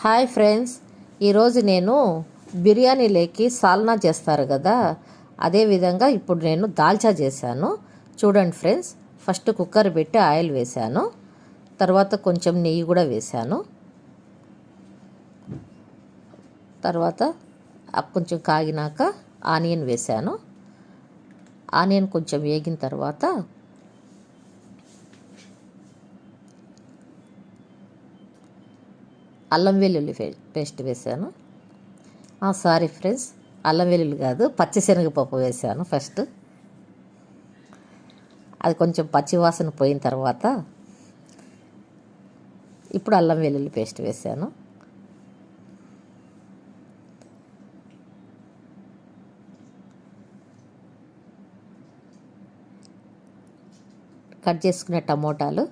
Hi friends, ఈరోజు నేను బిర్యానీలోకి సాల్నా చేస్తారు కదా, అదేవిధంగా ఇప్పుడు నేను దాల్చా చేశాను. చూడండి ఫ్రెండ్స్, ఫస్ట్ కుక్కర్ పెట్టి ఆయిల్ వేశాను, తర్వాత కొంచెం నెయ్యి కూడా వేశాను. తర్వాత కొంచెం కాగినాక ఆనియన్ వేశాను. ఆనియన్ కొంచెం వేగిన తర్వాత అల్లం వెల్లుల్లి పేస్ట్ వేసాను. సారీ ఫ్రెండ్స్, అల్లం వెల్లుల్లి కాదు, పచ్చిశనగపప్పు వేసాను ఫస్ట్. అది కొంచెం పచ్చివాసన పోయిన తర్వాత ఇప్పుడు అల్లం వెల్లుల్లి పేస్ట్ వేసాను. కట్ చేసుకునే టమోటాలు